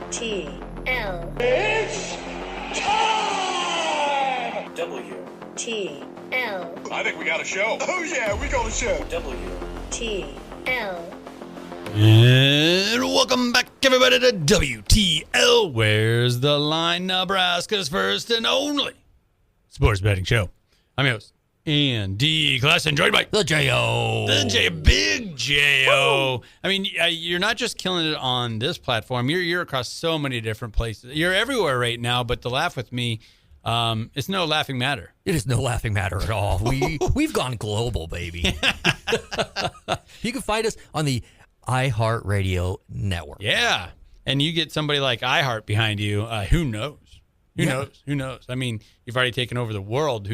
It's time! I think we got a show. Oh yeah, we got a show. And welcome back, everybody, to WTL. Where's the Line? Nebraska's first and only sports betting show. I'm your host, Andy Classen, joined by the J.O. Big J.O. I mean, you're not just killing it on this platform. You're across so many different places. You're everywhere right now, but to laugh with me, it's no laughing matter. It is no laughing matter at all. We've gone global, baby. You can find us on the iHeartRadio network. Yeah. And you get somebody like iHeart behind you, who knows? Who knows? I mean, you've already taken over the world.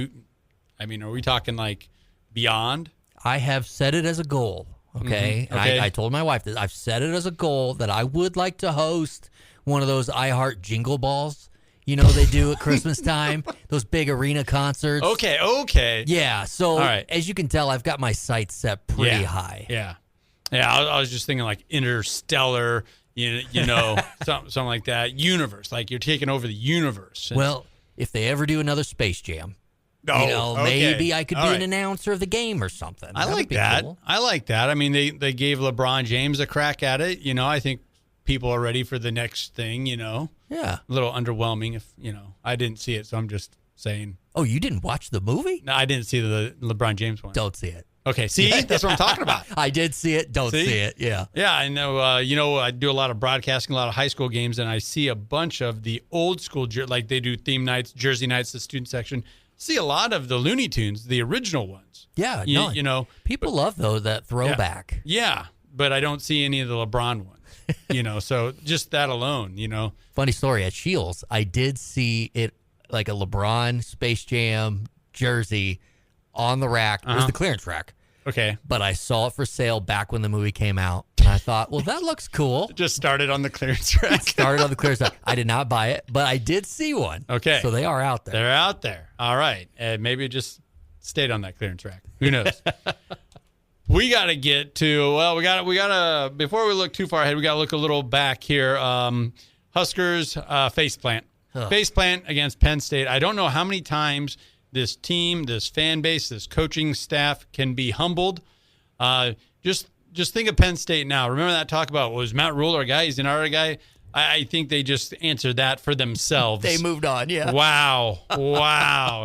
Are we talking like beyond? I have set it as a goal, okay? Mm-hmm. Okay. And I told my wife that I've set it as a goal that I would like to host one of those iHeart jingle balls. You know, they do at Christmas time, those big arena concerts. Okay. Yeah, so all right. As you can tell, I've got my sights set pretty high. Yeah. I was just thinking like Interstellar, you know, something like that. Universe, like you're taking over the universe. Well, if they ever do another Space Jam, maybe I could be an announcer of the game or something. I like that. Cool. I like that. I mean, they gave LeBron James a crack at it. You know, I think people are ready for the next thing, you know. Yeah. A little underwhelming if, I didn't see it, so I'm just saying. Oh, you didn't watch the movie? No, I didn't see the LeBron James one. Don't see it. Okay, see? That's what I'm talking about. I did see it. Don't see it. Yeah. Yeah, I know. I do a lot of broadcasting, a lot of high school games, and I see a bunch of the old school, like they do theme nights, Jersey nights, the student section. See a lot of the Looney Tunes, the original ones. Yeah. People love that throwback. Yeah, but I don't see any of the LeBron ones. So just that alone, Funny story, at Shields, I did see it like a LeBron Space Jam jersey on the rack. It was the clearance rack. Okay. But I saw it for sale back when the movie came out. And I thought, well, that looks cool. It just started on the clearance rack. Started on the clearance rack. I did not buy it, but I did see one. Okay. So they are out there. They're out there. All right. Maybe it just stayed on that clearance rack. Who knows? We got to get to, we got to, before we look too far ahead, we got to look a little back here. Huskers faceplant. Faceplant against Penn State. I don't know how many times this team, this fan base, this coaching staff can be humbled. Just think of Penn State now. Remember that talk about, was Matt Rule our guy? He's an our guy. I think they just answered that for themselves. They moved on, yeah. Wow.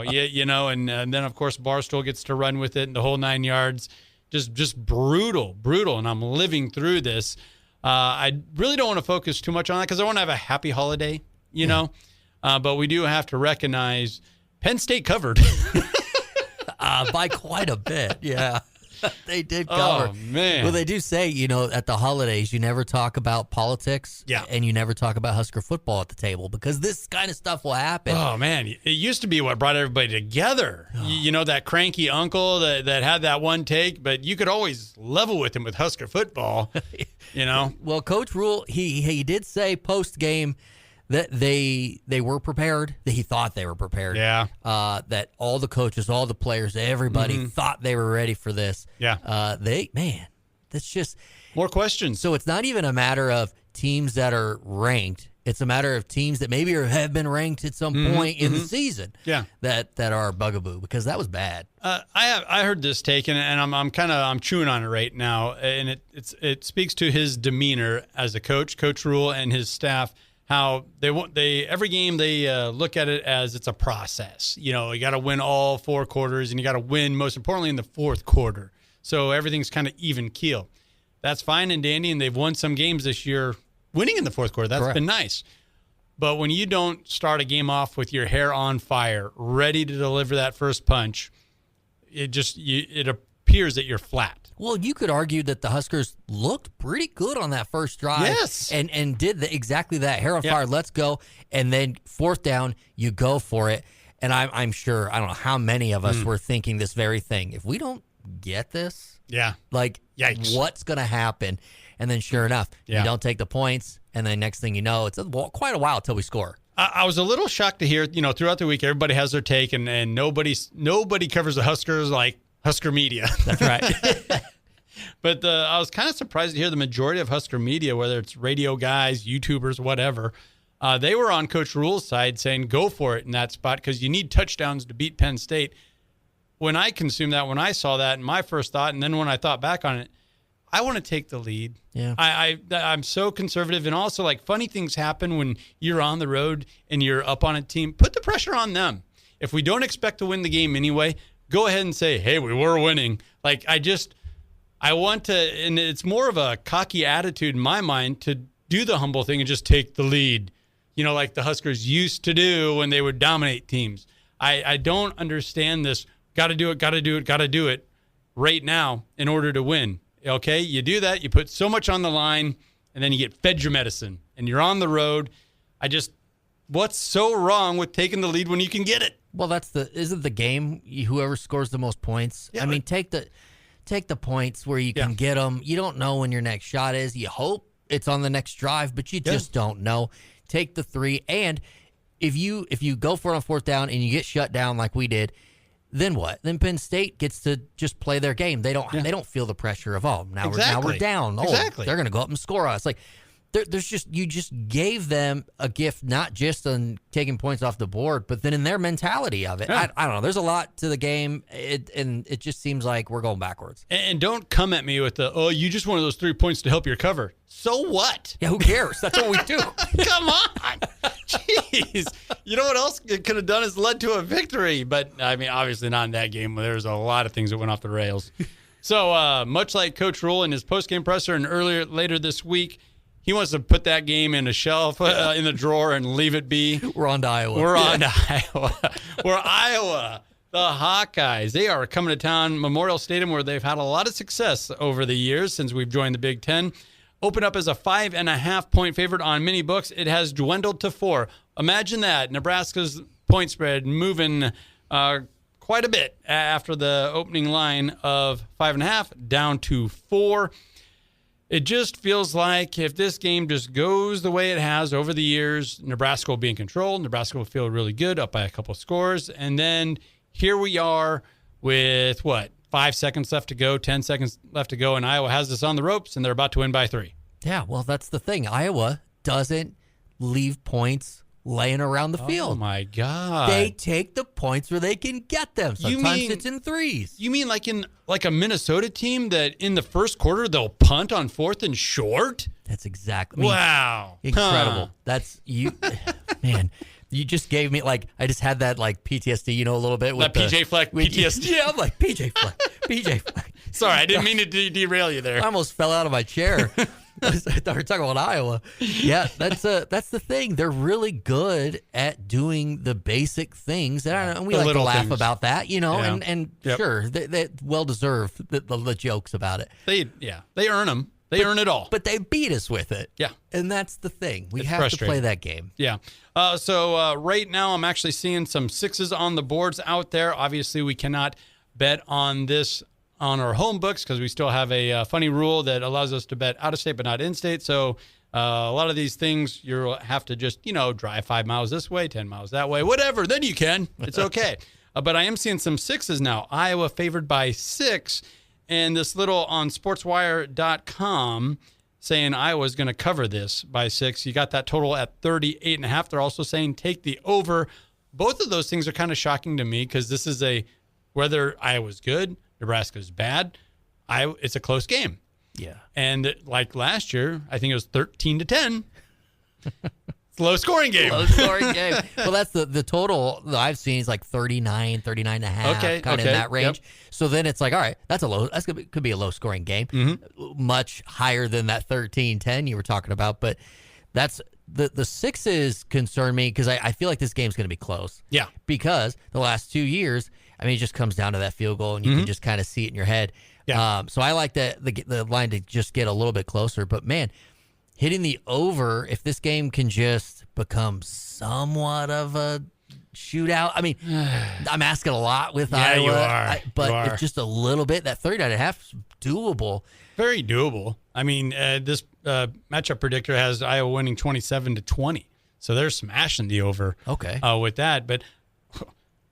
Yeah, and then, of course, Barstool gets to run with it and the whole 9 yards. Just brutal. And I'm living through this. I really don't want to focus too much on that because I want to have a happy holiday, but we do have to recognize Penn State covered. By quite a bit, yeah. They did cover. Oh, man. Well, they do say, at the holidays, you never talk about politics and you never talk about Husker football at the table because this kind of stuff will happen. Oh, man. It used to be what brought everybody together. Oh. That cranky uncle that had that one take, but you could always level with him with Husker football, Well, Coach Rule, he did say post-game that they were prepared, that he thought they were prepared. Yeah. That all the coaches, all the players, everybody thought they were ready for this. Yeah. That's just... More questions. So it's not even a matter of teams that are ranked. It's a matter of teams that maybe have been ranked at some point in the season. Yeah. That are bugaboo, because that was bad. I heard this take, and I'm chewing on it right now, and it speaks to his demeanor as a coach, Coach Rule, and his staff. How every game they look at it as it's a process. You got to win all 4 quarters, and you got to win most importantly in the 4th quarter. So everything's kind of even keel. That's fine and dandy, and they've won some games this year, winning in the 4th quarter. That's been nice. But when you don't start a game off with your hair on fire, ready to deliver that first punch, it appears that you're flat. Well, you could argue that the Huskers looked pretty good on that first drive. Yes. And did exactly that. Hair on fire, let's go. And then 4th down, you go for it. And I'm sure, I don't know how many of us were thinking this very thing. If we don't get this, yikes. What's going to happen? And then sure enough, you don't take the points. And then next thing you know, it's quite a while till we score. I was a little shocked to hear, throughout the week, everybody has their take and nobody covers the Huskers like Husker media. That's right. But I was kind of surprised to hear the majority of Husker media, whether it's radio guys, YouTubers, whatever, they were on Coach Rule's side saying go for it in that spot because you need touchdowns to beat Penn State. When I consumed that, when I saw that, and my first thought, and then when I thought back on it, I want to take the lead. Yeah. I'm so conservative. And also, like, funny things happen when you're on the road and you're up on a team. Put the pressure on them. If we don't expect to win the game anyway, go ahead and say, hey, we were winning. Like, I want to, and it's more of a cocky attitude in my mind to do the humble thing and just take the lead, like the Huskers used to do when they would dominate teams. I don't understand this. Got to do it right now in order to win. Okay, you do that, you put so much on the line, and then you get fed your medicine, and you're on the road. What's so wrong with taking the lead when you can get it? Well, isn't the game whoever scores the most points? Yeah, I mean, take the points where you can get them. You don't know when your next shot is. You hope it's on the next drive, but you just don't know. Take the 3, and if you go for it on fourth down and you get shut down like we did, then what? Then Penn State gets to just play their game. They don't feel the pressure of now we're down. Exactly. They're going to go up and score us. Like you just gave them a gift, not just on taking points off the board, but then in their mentality of it. Yeah. I don't know. There's a lot to the game, and it just seems like we're going backwards. And don't come at me with you just wanted those 3 points to help your cover. So what? Yeah, who cares? That's what we do. Come on. Jeez. You know what else it could have done is led to a victory. But, I mean, obviously not in that game. There's a lot of things that went off the rails. So, much like Coach Rule in his postgame presser and later this week, he wants to put that game in a shelf, in the drawer, and leave it be. We're on to Iowa. We're Iowa. The Hawkeyes. They are coming to town, Memorial Stadium, where they've had a lot of success over the years since we've joined the Big Ten. Opened up as a 5.5-point favorite on many books. It has dwindled to 4. Imagine that. Nebraska's point spread moving quite a bit after the opening line of 5.5 down to 4. It just feels like if this game just goes the way it has over the years, Nebraska will be in control. Nebraska will feel really good, up by a couple scores. And then here we are with, 5 seconds left to go, 10 seconds left to go, and Iowa has this on the ropes, and they're about to win by 3. Yeah, well, that's the thing. Iowa doesn't leave points laying around the field. Oh, my God. They take the points where they can get them. Sometimes it's in threes. You mean like a Minnesota team that in the first quarter they'll punt on 4th and short? That's exactly. Wow. Incredible. Huh. That's you. Man, you just gave me, I just had that, PTSD, a little bit. With that PJ Fleck PTSD. Yeah, I'm like, PJ Fleck. Sorry, I didn't mean to derail you there. I almost fell out of my chair. I thought we were talking about Iowa. Yeah, that's the thing. They're really good at doing the basic things. And we like to laugh about that, and sure, they well deserved the jokes about it. They earn them. They earn it all. But they beat us with it. Yeah. And that's the thing. We it's have to play that game. Yeah. So right now I'm actually seeing some 6s on the boards out there. Obviously, we cannot bet on this on our home books because we still have a funny rule that allows us to bet out of state but not in state. So a lot of these things you'll have to just, drive 5 miles this way, 10 miles that way, whatever. Then you can. It's okay. But I am seeing some 6s now. Iowa favored by 6. And this little on sportswire.com saying Iowa's going to cover this by 6. You got that total at 38.5. They're also saying take the over. Both of those things are kind of shocking to me because this is whether Iowa's good, Nebraska's bad, it's a close game. Yeah. And like last year, I think it was 13-10. It's a low-scoring game. Low-scoring game. Well, that's the total that I've seen is 39, 39.5, kind of in that range. Yep. So then it's all right, could be a low-scoring game. Mm-hmm. Much higher than that 13-10 you were talking about. But that's the 6s concern me because I feel like this game's going to be close. Yeah. Because the last 2 years, it just comes down to that field goal, and you can just kind of see it in your head. Yeah. So I like the line to just get a little bit closer. But, man, hitting the over, if this game can just become somewhat of a shootout. I'm asking a lot with Iowa. You are. But if just a little bit, that 39.5 is doable. Very doable. This matchup predictor has Iowa winning 27-20. So they're smashing the over with that. But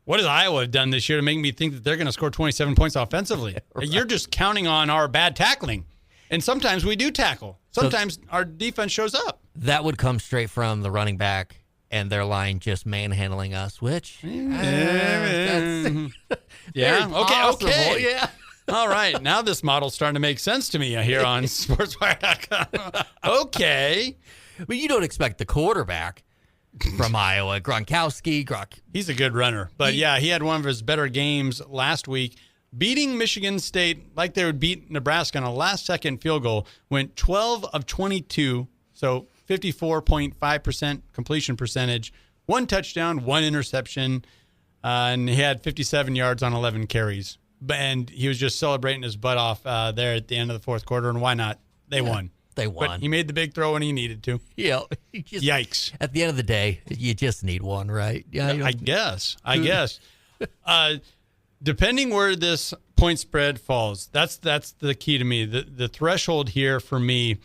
what has Iowa done this year to make me think that they're going to score 27 points offensively? Right. You're just counting on our bad tackling. And sometimes we do tackle. Sometimes our defense shows up. That would come straight from the running back and their line just manhandling us, which yeah. Okay. Yeah. All right. Now this model's starting to make sense to me here on sportswire.com. Okay. But you don't expect the quarterback from Iowa, Gronkowski. He's a good runner. But he had one of his better games last week. Beating Michigan State like they would beat Nebraska on a last-second field goal, went 12 of 22, so 54.5% completion percentage, 1 touchdown, 1 interception, and he had 57 yards on 11 carries. And he was just celebrating his butt off there at the end of the fourth quarter, and why not? They won. They won. But he made the big throw when he needed to. Yeah. Yikes. At the end of the day, you just need one, right? Yeah. I guess. Depending where this point spread falls, that's the key to me. The threshold here for me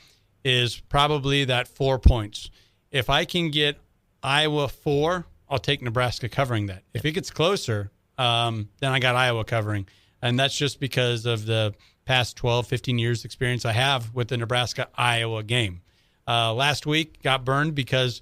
is probably that 4 points. If I can get Iowa 4, I'll take Nebraska covering that. If it gets closer, then I got Iowa covering. And that's just because of the past 12, 15 years experience I have with the Nebraska-Iowa game. Last week, got burned because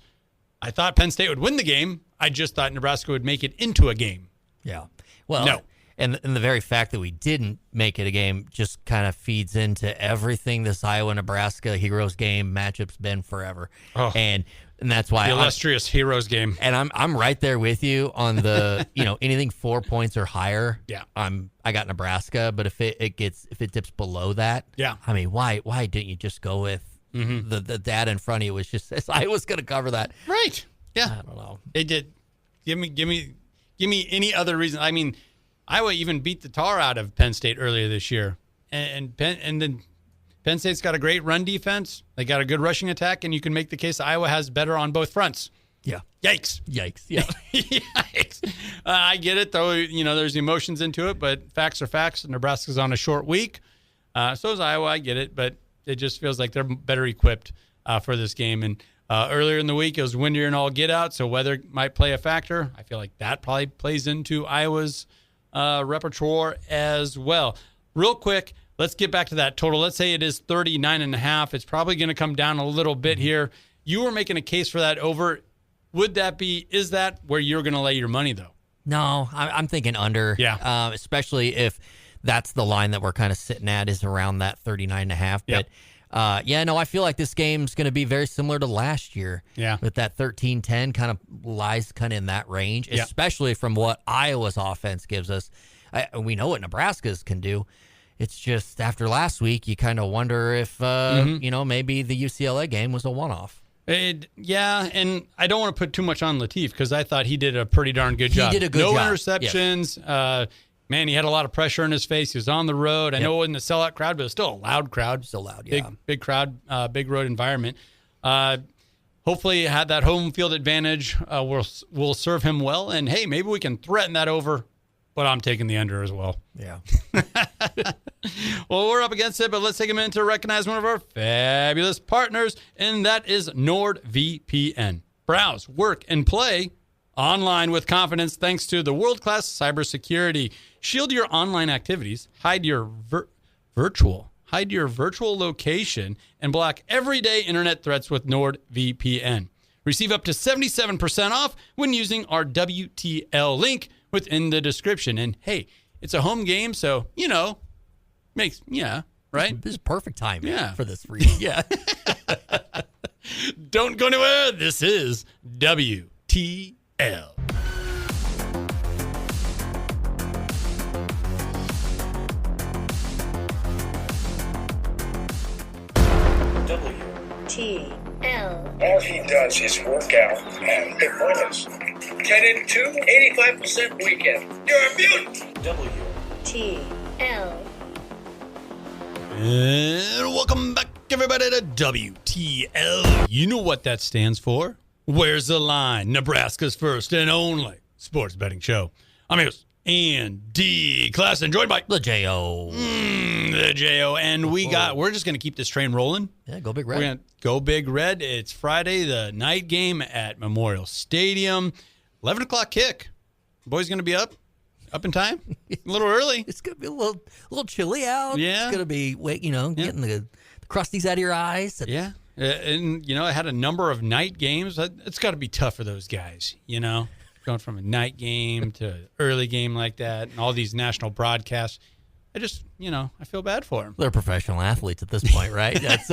I thought Penn State would win the game. I just thought Nebraska would make it into a game. Yeah. Well, no. And the very fact that we didn't make it a game just kind of feeds into everything this Iowa-Nebraska Heroes game matchup's been forever. Oh, and that's why the illustrious Heroes game. And I'm right there with you on the anything 4 points or higher. Yeah. I got Nebraska, but if it dips below that, yeah. I mean, why didn't you just go with the data in front of you was just says I was going to cover that. Right. Yeah. I don't know. It did. Give me any other reason. I mean, Iowa even beat the tar out of Penn State earlier this year. And then Penn State's got a great run defense. They got a good rushing attack, and you can make the case Iowa has better on both fronts. Yeah. Yikes. Yeah. Yikes. I get it, though. There's emotions into it, but facts are facts. Nebraska's on a short week. So is Iowa. I get it, but it just feels like they're better equipped for this game. And earlier in the week, it was windier and all get out, so weather might play a factor. I feel like that probably plays into Iowa's repertoire as well. Real quick, let's get back to that total. Let's say it is 39.5. It's probably going to come down a little bit here. You were making a case for that over. Is that where you're going to lay your money, though? No, I'm thinking under. Yeah. Especially if that's the line that we're kind of sitting at is around that 39.5. Yep. But I feel like this game's going to be very similar to last year. Yeah. With that 13-10 kind of lies kind of in that range, Yep. especially from what Iowa's offense gives us. We know what Nebraska's can do. It's just after last week, you kind of wonder if, maybe the UCLA game was a one-off. Yeah, and I don't want to put too much on Latif because I thought he did a pretty darn good job. He did a good job. job. No interceptions. Yes. Man, he had a lot of pressure in his face. He was on the road. I know it wasn't a sellout crowd, but it was still a loud crowd. Still loud, yeah. Big crowd, big road environment. Hopefully, had that home field advantage will serve him well. And, hey, maybe we can threaten that over, but I'm taking the under as well. Yeah. Well, we're up against it, but let's take a minute to recognize one of our fabulous partners, and that is NordVPN. Browse, work, and play online with confidence thanks to the world-class cybersecurity. Shield your online activities, hide your virtual location, and block everyday internet threats with NordVPN. Receive up to 77% off when using our WTL link within the description. And hey, it's a home game, so right? This is perfect timing for this read. Yeah. Don't go anywhere. This is WTL. WTL. All he does is work out and pick winners. 10 and 2, 85% weekend. You're a mutant. WTL. And welcome back, everybody, to WTL. You know what that stands for. Where's the line? Nebraska's first and only sports betting show. I'm here, Andy Classen, joined by the J.O. The J.O. And we're just going to keep this train rolling. Yeah, go Big Red. We're going to go Big Red. It's Friday, the night game at Memorial Stadium. 11 o'clock kick. boys going to be up in time? A little early. It's going to be a little chilly out. Yeah. It's going to be, getting the crusties out of your eyes. Yeah. And, I had a number of night games. It's got to be tough for those guys, going from a night game to an early game like that and all these national broadcasts. I just, I feel bad for them. They're professional athletes at this point, right? That's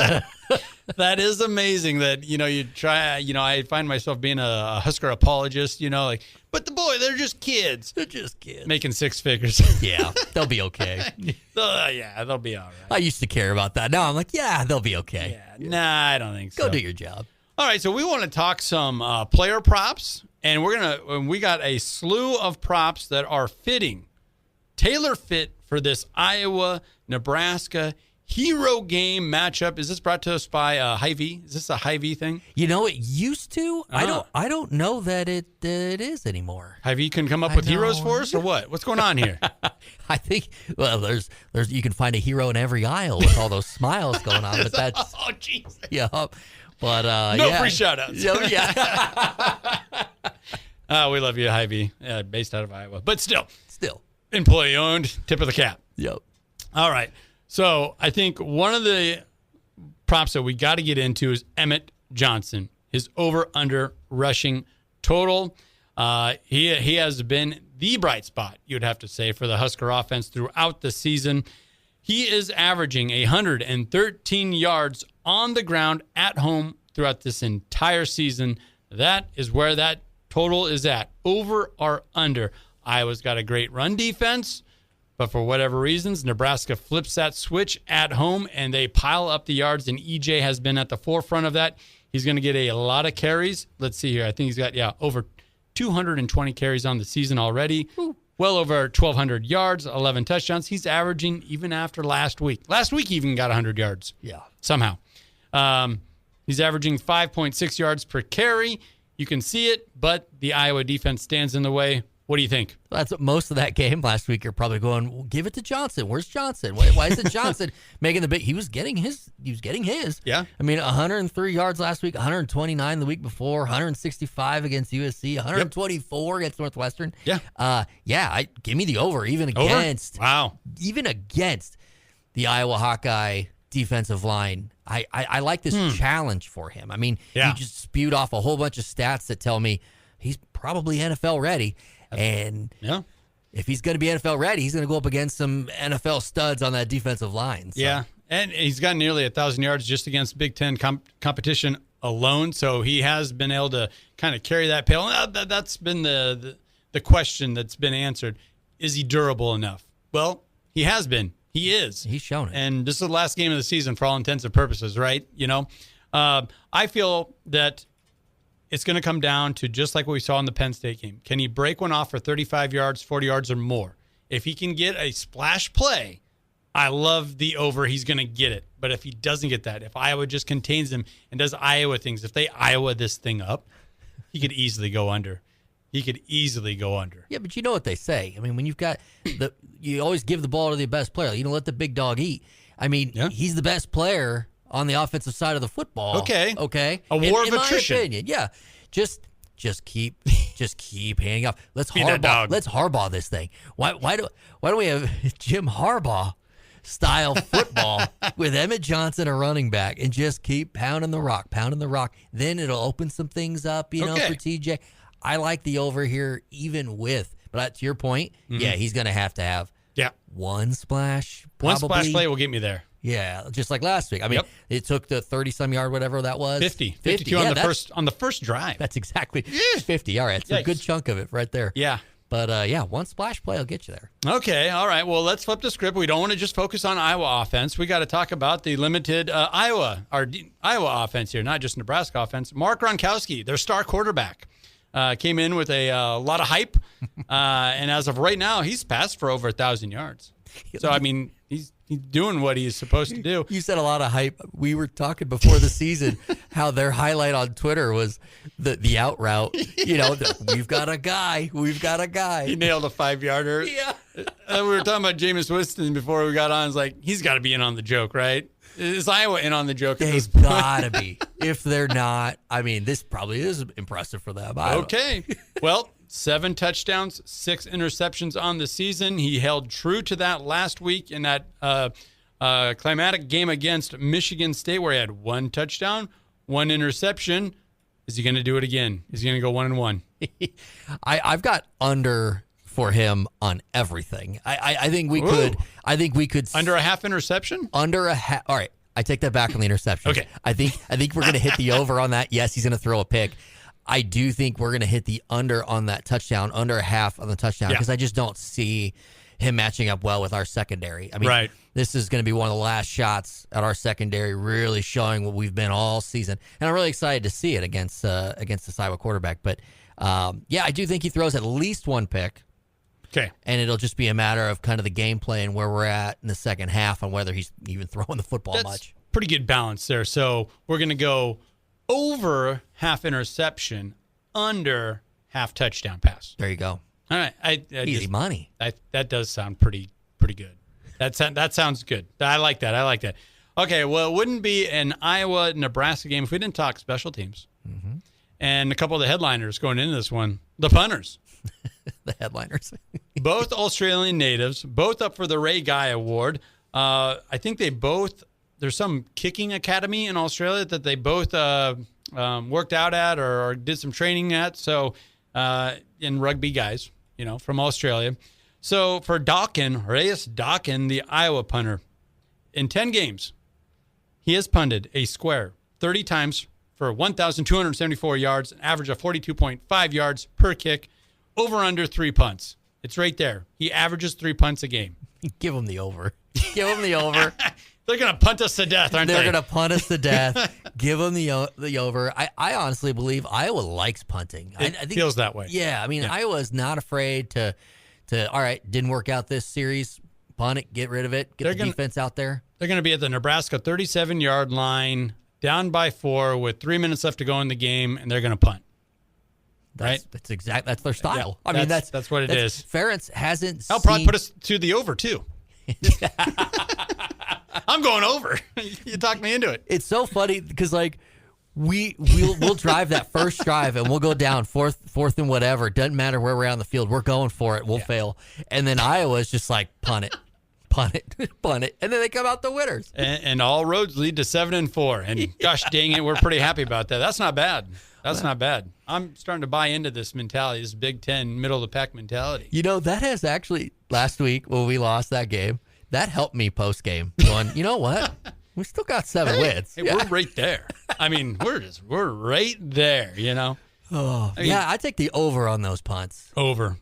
That is amazing that, you try, I find myself being a Husker apologist, but the boy, they're just kids. They're just kids. Making six figures. Yeah, they'll be okay. They'll be all right. I used to care about that. Now I'm like, yeah, they'll be okay. Yeah, nah, I don't think so. Go do your job. All right, so we want to talk some player props, and we got a slew of props that are fitting, tailor fit for this Iowa-Nebraska hero game matchup. Is this brought to us by Hy-Vee? Is this a Hy-Vee thing? It used to. I don't know that it is anymore. Hy-Vee can come up with heroes for us, or what? What's going on here? I think there's you can find a hero in every aisle with all those smiles going on, but that's oh jeez. Yeah. But no free shout outs. Yeah. We love you, Hy-Vee, based out of Iowa. But still. Employee owned, tip of the cap. Yep. All right. So I think one of the props that we got to get into is Emmett Johnson, his over-under rushing total. He has been the bright spot, you'd have to say, for the Husker offense throughout the season. He is averaging 113 yards on the ground at home throughout this entire season. That is where that total is at, over or under. Iowa's got a great run defense, but for whatever reasons, Nebraska flips that switch at home, and they pile up the yards, and EJ has been at the forefront of that. He's going to get a lot of carries. Let's see here. I think he's got, over 220 carries on the season already. Ooh. Well over 1,200 yards, 11 touchdowns. He's averaging even after last week. Last week he even got 100 yards. Yeah. Somehow. He's averaging 5.6 yards per carry. You can see it, but the Iowa defense stands in the way. What do you think? That's most of that game last week. You're probably going, well, give it to Johnson. Where's Johnson? Why isn't Johnson making the big? He was getting his. Yeah. I mean, 103 yards last week, 129 the week before, 165 against USC, 124 against Northwestern. Yeah. Give me the over, even against. Wow. Even against the Iowa Hawkeye defensive line. I like this challenge for him. I mean, he just spewed off a whole bunch of stats that tell me he's probably NFL ready. And if he's going to be NFL ready, he's going to go up against some NFL studs on that defensive line. So. Yeah, and he's got nearly 1,000 yards just against Big Ten competition alone. So he has been able to kind of carry that pail. That's been the question that's been answered. Is he durable enough? Well, he has been. He is. He's shown it. And this is the last game of the season for all intents and purposes, right? I feel that it's going to come down to just like what we saw in the Penn State game. Can he break one off for 35 yards, 40 yards or more? If he can get a splash play, I love the over. He's going to get it. But if he doesn't get that, if Iowa just contains him and does Iowa things, if they Iowa this thing up, he could easily go under. Yeah, but you know what they say. I mean, when you've got you always give the ball to the best player. You don't let the big dog eat. I mean, he's the best player on the offensive side of the football. Okay. A war of attrition. My opinion. Yeah. Just keep handing off. Let's Harbaugh this thing. Why don't we have Jim Harbaugh style football with Emmett Johnson a running back and just keep pounding the rock. Then it'll open some things up, for TJ. I like the over here even with, but to your point, he's going to have one splash. Probably. One splash play will get me there. Yeah, just like last week. I mean, It took the 30-some yard, whatever that was. 52 on the first drive. That's exactly 50. All right, it's a good chunk of it right there. Yeah. But, one splash play will get you there. Okay, all right. Well, let's flip the script. We don't want to just focus on Iowa offense. We got to talk about the limited Iowa offense here, not just Nebraska offense. Mark Gronkowski, their star quarterback, came in with a lot of hype. And as of right now, he's passed for over 1,000 yards. So, I mean, he's doing what he's supposed to do. You said a lot of hype. We were talking before the season how their highlight on Twitter was the out route. We've got a guy. He nailed a 5-yarder. Yeah. We were talking about Jameis Winston before we got on. It's like, he's got to be in on the joke, right? Is Iowa in on the joke? They've got to be. If they're not, I mean, this probably is impressive for them. Okay. Well, 7 touchdowns, 6 interceptions on the season. He held true to that last week in that climatic game against Michigan State where he had 1 touchdown, 1 interception. Is he going to do it again? Is he going to go 1-1? I've got under for him on everything. I think we could. I think we could under a half interception. Under a half. All right, I take that back on the interception. Okay. I think we're going to hit the over on that. Yes, he's going to throw a pick. I do think we're going to hit the under on that touchdown, under a half on the touchdown, because I just don't see him matching up well with our secondary. I mean, this is going to be one of the last shots at our secondary, really showing what we've been all season, and I'm really excited to see it against this Iowa quarterback. But I do think he throws at least 1 pick. Okay, and it'll just be a matter of kind of the game plan where we're at in the second half on whether he's even throwing the football much. Pretty good balance there. So we're going to go over half interception, under half touchdown pass. There you go. All right, easy money. That does sound pretty good. That sounds good. I like that. Okay, well, it wouldn't be an Iowa-Nebraska game if we didn't talk special teams. Mm-hmm. And a couple of the headliners going into this one, the punters. The headliners. Both Australian natives, both up for the Ray Guy Award. I think there's some kicking academy in Australia that they both worked out at or did some training at. So, in rugby guys, from Australia. So for Reyes Dawkin, the Iowa punter, in 10 games, he has punted a square 30 times for 1,274 yards, an average of 42.5 yards per kick, over under 3 punts. It's right there. He averages 3 punts a game. Give him the over. Give him the over. They're going to punt us to death, aren't they? They're going to punt us to death. Give them the over. I honestly believe Iowa likes punting. I think feels that way. Yeah, I mean, Iowa's not afraid to all right, didn't work out this series, punt it, get rid of it, get the defense out there. They're going to be at the Nebraska 37-yard line, down by 4 with 3 minutes left to go in the game, and they're going to punt. That's their style. Yeah, that's what it is. Ferentz hasn't I'll probably put us to the over, too. I'm going over. You talked me into it. It's so funny because, like, we'll drive that first drive and we'll go down fourth and whatever. Doesn't matter where we're on the field. We're going for it. We'll fail. And then Iowa's just like, punt it. And then they come out the winners. And all roads lead to 7-4. And gosh dang it, we're pretty happy about that. That's not bad. Not bad. I'm starting to buy into this mentality, this Big Ten middle of the pack mentality. That has actually, last week when we lost that game, that helped me post game. Going, you know what? We still got 7 wins. Hey, we're right there. I mean, we're right there, Oh, I take the over on those punts. Over.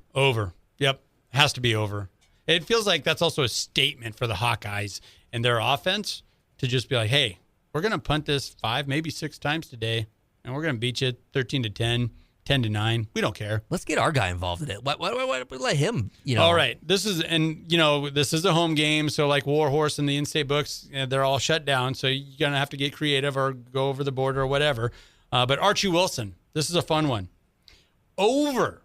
Yep. Has to be over. It feels like that's also a statement for the Hawkeyes and their offense to just be like, hey, we're going to punt this 5, maybe 6 times today, and we're going to beat you 13-10, 10-9. We don't care. Let's get our guy involved in it. Why let him, All right. This is a home game, so like Warhorse and the in-state books, they're all shut down, so you're going to have to get creative or go over the border or whatever. But Archie Wilson, this is a fun one. Over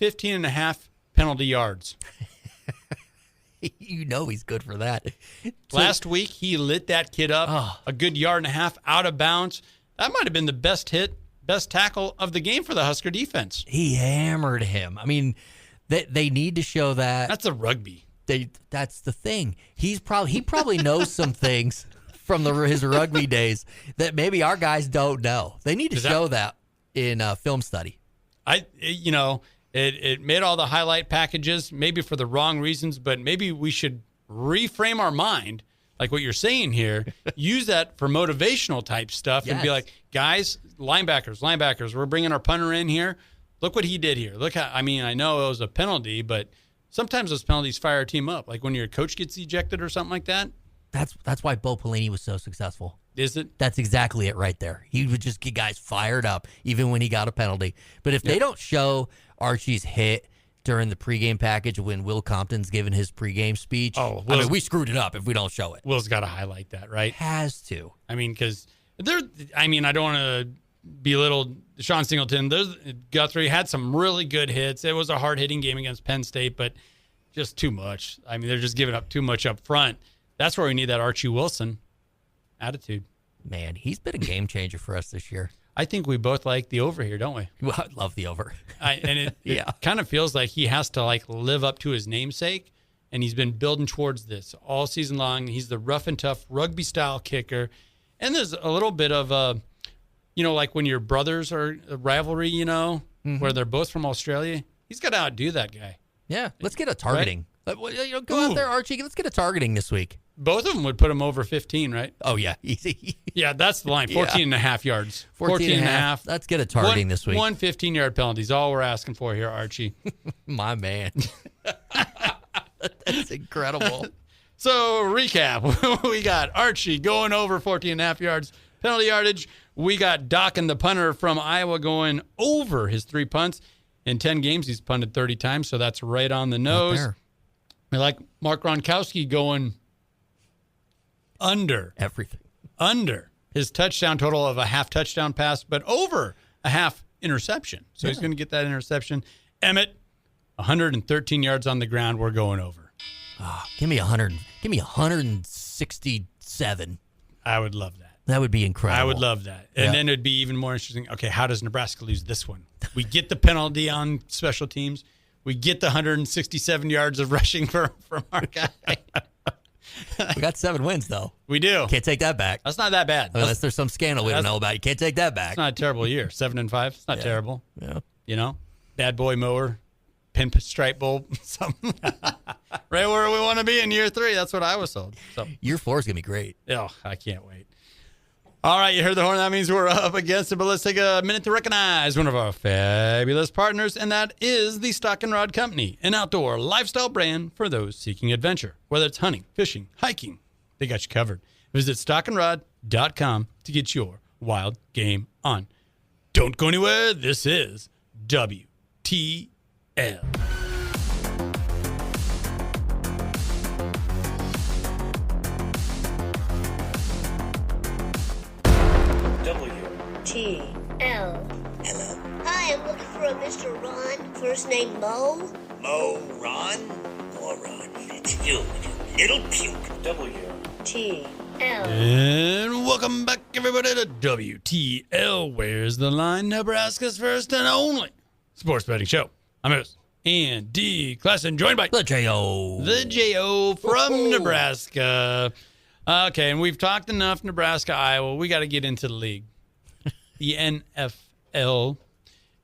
15.5 penalty yards. He's good for that. Last week, he lit that kid up a good 1.5 yards out of bounds. That might have been the best tackle of the game for the Husker defense. He hammered him. I mean, they need to show that. That's a rugby. That's the thing. He probably knows some things from his rugby days that maybe our guys don't know. They need to show that in film study. It made all the highlight packages, maybe for the wrong reasons, but maybe we should reframe our mind, like what you're saying here, use that for motivational type stuff and be like, guys, linebackers, we're bringing our punter in here. Look what he did here. Look how, I know it was a penalty, but sometimes those penalties fire a team up. Like when your coach gets ejected or something like that. That's why Bo Pelini was so successful. Is it? That's exactly it right there. He would just get guys fired up even when he got a penalty. But if they don't show Archie's hit during the pregame package when Will Compton's giving his pregame speech, we screwed it up if we don't show it. Will's got to highlight that, right? Has to. Because I don't want to belittle Sean Singleton. Guthrie had some really good hits. It was a hard-hitting game against Penn State, but just too much. They're just giving up too much up front. That's where we need that Archie Wilson. attitude. Man, he's been a game changer for us this year. I think we both like the over here, don't we? Well, I love the over. It kind of feels like he has to like live up to his namesake, and he's been building towards this all season long. He's the rough and tough rugby style kicker, and there's a little bit of like when your brothers are a rivalry, where they're both from Australia. He's got to outdo that guy. Yeah, let's get a targeting. Right? Go out there, Archie. Let's get a targeting this week. Both of them would put him over 15, right? Oh, yeah. Easy. Yeah, that's the line. 14 and a half yards. 14 and a half. Let's get a targeting this week. One 15-yard penalty is all we're asking for here, Archie. My man. That's incredible. So, recap. We got Archie going over 14 and a half yards. Penalty yardage. We got Dockin, the punter from Iowa, going over his 3 punts. In 10 games, he's punted 30 times, so that's right on the nose. Right there. We like Mark Gronkowski going under everything. Under his touchdown total of a half touchdown pass, but over a half interception. So he's going to get that interception. Emmett, 113 yards on the ground. We're going over. Oh, give me 100. Give me 167. I would love that. That would be incredible. I would love that. And then it'd be even more interesting. Okay, how does Nebraska lose this one? We get the penalty on special teams. We get the 167 yards of rushing from our guy. We got 7 wins, though. We do. Can't take that back. That's not that bad. Unless there's some scandal we don't know about. You can't take that back. It's not a terrible year. 7-5. It's not terrible. Yeah. Bad boy mower, pinstripe bowl, something. Right where we want to be in year 3. That's what I was told. So year 4 is going to be great. Oh, I can't wait. All right, you heard the horn. That means we're up against it, but let's take a minute to recognize one of our fabulous partners, and that is the Stock and Rod Company, an outdoor lifestyle brand for those seeking adventure. Whether it's hunting, fishing, hiking, they got you covered. Visit stockandrod.com to get your wild game on. Don't go anywhere. This is WTL. TL. Hello. Hi, I'm looking for a Mr. Ron. First name Mo. Mo, Ron, or Ron. It's you little puke. TL. And welcome back, everybody, to WTL. Where's the line? Nebraska's first and only sports betting show. I'm host Andy Classen, joined by The J.O. The J.O. from Nebraska. Okay, and we've talked enough Nebraska, Iowa. We got to get into the league. The NFL,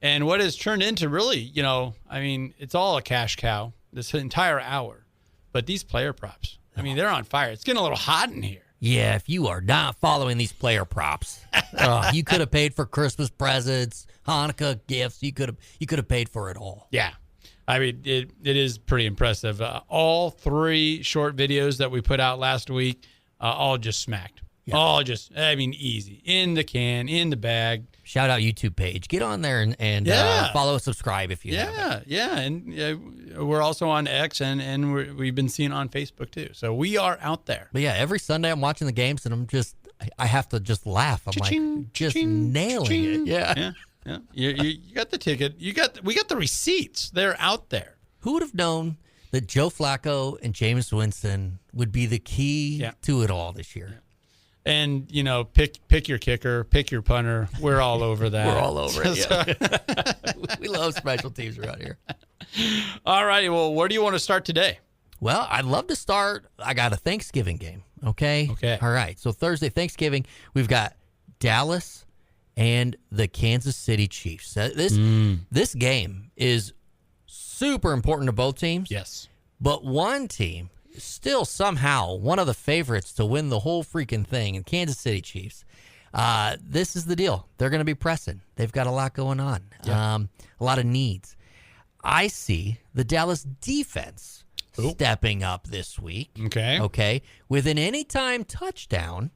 and what has turned into really, it's all a cash cow this entire hour. But these player props, they're on fire. It's getting a little hot in here. Yeah, if you are not following these player props, you could have paid for Christmas presents, Hanukkah gifts. You could have paid for it all. Yeah, it is pretty impressive. All 3 short videos that we put out last week, all just smacked. Yeah. All just, easy. In the can, in the bag. Shout out YouTube page. Get on there and follow, subscribe if you haven't. Yeah. And we're also on X, and we've been seen on Facebook too. So we are out there. But yeah, every Sunday I'm watching the games, and I have to just laugh. I'm like, just nailing it. Yeah. You got the ticket. We got the receipts. They're out there. Who would have known that Joe Flacco and Jameis Winston would be the key to it all this year? Yeah. And, pick your kicker, pick your punter. We're all over that. We're all over it. Yeah. We love special teams around here. All righty. Well, where do you want to start today? Well, I'd love to start. I got a Thanksgiving game. Okay. All right. So Thursday, Thanksgiving, we've got Dallas and the Kansas City Chiefs. This game is super important to both teams. Yes. But one team still somehow one of the favorites to win the whole freaking thing, in Kansas City Chiefs. This is the deal. They're going to be pressing. They've got a lot going on, a lot of needs. I see the Dallas defense stepping up this week. Okay. With an anytime touchdown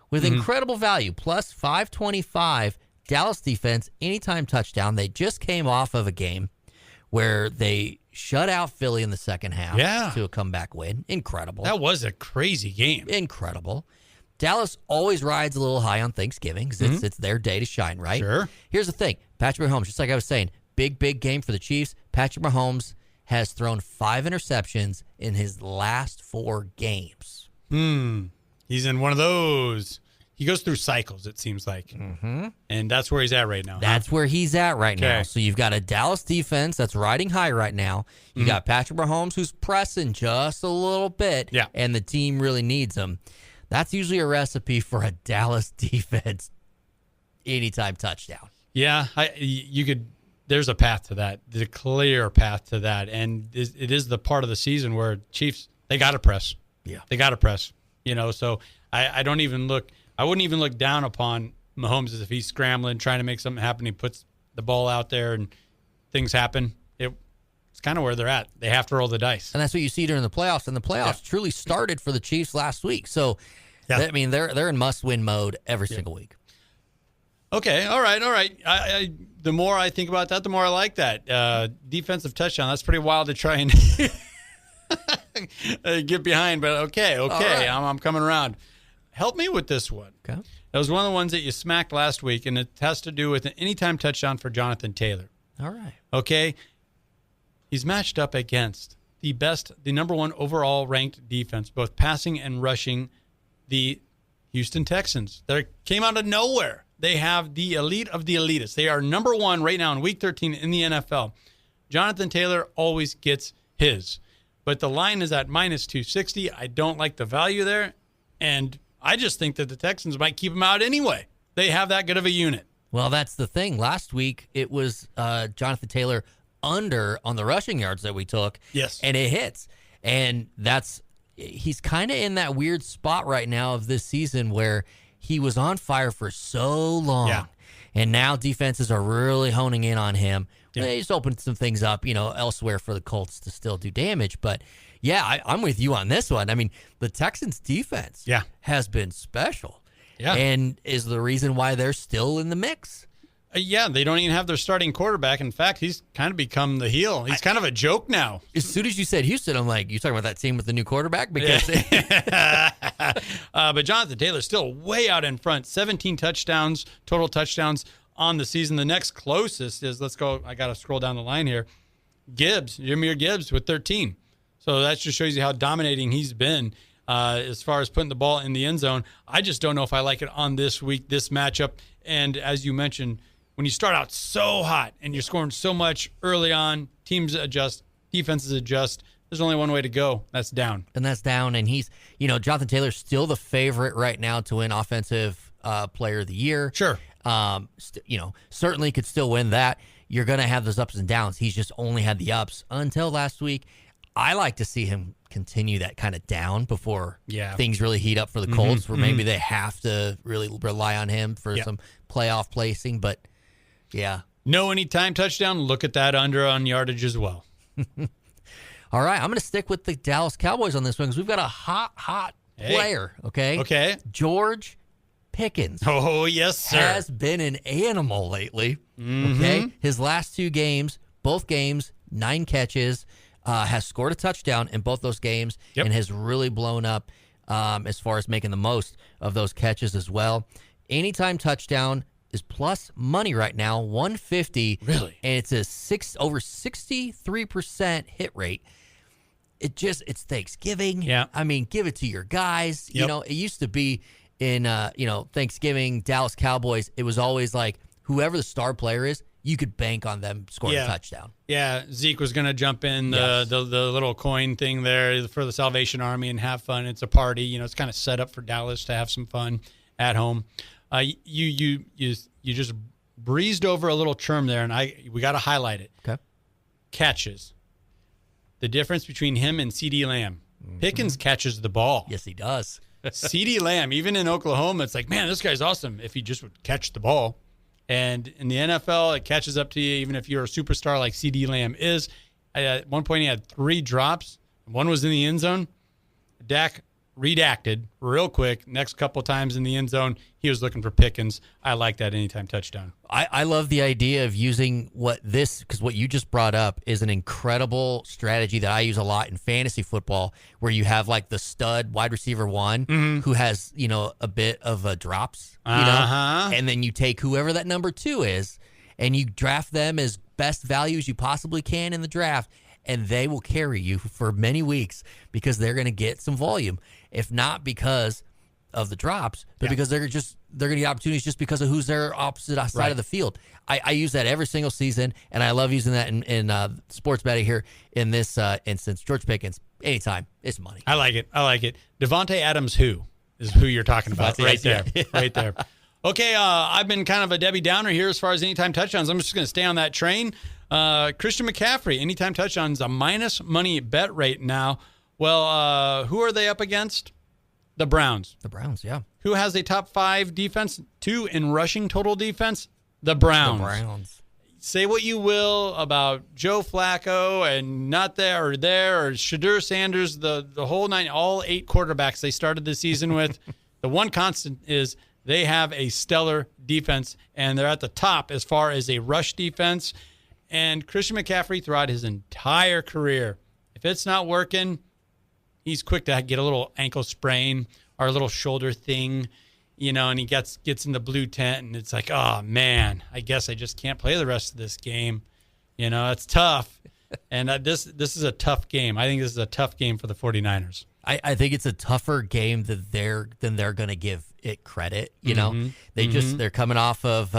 with incredible value, plus 525. Dallas defense, anytime touchdown. They just came off of a game where they shut out Philly in the second half to a comeback win. Incredible. That was a crazy game. Incredible. Dallas always rides a little high on Thanksgiving because it's their day to shine, right? Sure. Here's the thing. Patrick Mahomes, just like I was saying, big game for the Chiefs. Patrick Mahomes has thrown 5 interceptions in his last 4 games. Yeah, He's in one of those. He goes through cycles, it seems like. Mm-hmm. And that's where he's at right now. That's where he's at right now. So you've got a Dallas defense that's riding high right now. You got Patrick Mahomes who's pressing just a little bit. Yeah. And the team really needs him. That's usually a recipe for a Dallas defense anytime touchdown. Yeah, you could. There's a path to that. There's a clear path to that. And it is the part of the season where Chiefs, they got to press. Yeah. They got to press. So I don't even look. I wouldn't even look down upon Mahomes as if he's scrambling, trying to make something happen. He puts the ball out there and things happen. It's kind of where they're at. They have to roll the dice. And that's what you see during the playoffs. And the playoffs truly started for the Chiefs last week. So, I mean, they're in must-win mode every single week. Okay, all right. The more I think about that, the more I like that. Defensive touchdown, that's pretty wild to try and get behind. But okay, right. I'm coming around. Help me with this one. Okay. That was one of the ones that you smacked last week, and it has to do with an anytime touchdown for Jonathan Taylor. All right. Okay. He's matched up against the number one overall ranked defense, both passing and rushing, the Houston Texans. They came out of nowhere. They have the elite of the elitists. They are number one right now in Week 13 in the NFL. Jonathan Taylor always gets his. But the line is at minus 260. I don't like the value there. And I just think that the Texans might keep him out anyway. They have that good of a unit. Well, that's the thing. Last week, it was Jonathan Taylor under on the rushing yards that we took. Yes. And it hits. And he's kind of in that weird spot right now of this season where he was on fire for so long. Yeah. And now defenses are really honing in on him. Yeah. They just opened some things up, elsewhere for the Colts to still do damage. But, yeah, I'm with you on this one. I mean, the Texans' defense has been special. Yeah. And is the reason why they're still in the mix. They don't even have their starting quarterback. In fact, he's kind of become the heel. He's kind of a joke now. As soon as you said Houston, I'm like, you talking about that team with the new quarterback? Because but Jonathan Taylor's still way out in front. 17 touchdowns, total touchdowns on the season. The next closest is, let's go, I got to scroll down the line here, Jahmyr Gibbs with 13. So that just shows you how dominating he's been as far as putting the ball in the end zone. I just don't know if I like it on this week, this matchup. And as you mentioned, when you start out so hot and you're scoring so much early on, teams adjust, defenses adjust. There's only one way to go. That's down. And that's down. And he's, Jonathan Taylor's still the favorite right now to win Offensive Player of the Year. Sure. Certainly could still win that. You're going to have those ups and downs. He's just only had the ups until last week. I like to see him continue that kind of down before things really heat up for the Colts, where maybe they have to really rely on him for some playoff placing. But, no anytime touchdown. Look at that under on yardage as well. All right, I'm going to stick with the Dallas Cowboys on this one because we've got a hot player, okay? Okay. George Pickens. Oh, yes, sir. Has been an animal lately, okay? His last two games, both games, 9 catches, has scored a touchdown in both those games and has really blown up as far as making the most of those catches as well. Anytime touchdown is plus money right now, 150. Really? And it's over 63% hit rate. It's Thanksgiving. Yeah. I mean, give it to your guys. It used to be in Thanksgiving, Dallas Cowboys, it was always like whoever the star player is, you could bank on them scoring a touchdown. Yeah, Zeke was going to jump in the little coin thing there for the Salvation Army and have fun. It's a party. It's kind of set up for Dallas to have some fun at home. You just breezed over a little term there, and we got to highlight it. Okay. Catches. The difference between him and CeeDee Lamb. Pickens catches the ball. Yes, he does. CeeDee Lamb, even in Oklahoma, it's like, man, this guy's awesome if he just would catch the ball. And in the NFL, it catches up to you, even if you're a superstar like CeeDee Lamb is. At one point, he had 3 drops. One was in the end zone. Dak redacted real quick. Next couple times in the end zone, he was looking for Pickens. I like that anytime touchdown. I love the idea of using because what you just brought up is an incredible strategy that I use a lot in fantasy football, where you have like the stud wide receiver 1 who has, a bit of drops, and then you take whoever that number 2 is and you draft them as best value as you possibly can in the draft. And they will carry you for many weeks because they're going to get some volume. If not because of the drops, but because they're going to get opportunities just because of who's their opposite side of the field. I use that every single season, and I love using that in sports betting here in this instance. George Pickens, anytime, it's money. I like it. Devontae Adams, who you're talking about right there. Right there. Okay, I've been kind of a Debbie Downer here as far as anytime touchdowns. I'm just going to stay on that train. Christian McCaffrey, anytime touchdowns, a minus money bet right now. Well, who are they up against? The Browns. The Browns, yeah. Who has a top 5 defense? 2 in rushing total defense? The Browns. The Browns. Say what you will about Joe Flacco and not there or Shadur Sanders, the whole 9, all 8 quarterbacks they started the season with. The one constant is they have a stellar defense, and they're at the top as far as a rush defense. And Christian McCaffrey, throughout his entire career, if it's not working, he's quick to get a little ankle sprain or a little shoulder thing, and he gets in the blue tent, and it's like, oh, man, I guess I just can't play the rest of this game. It's tough. And this is a tough game. I think this is a tough game for the 49ers. I think it's a tougher game than they're going to give it credit. They're coming off of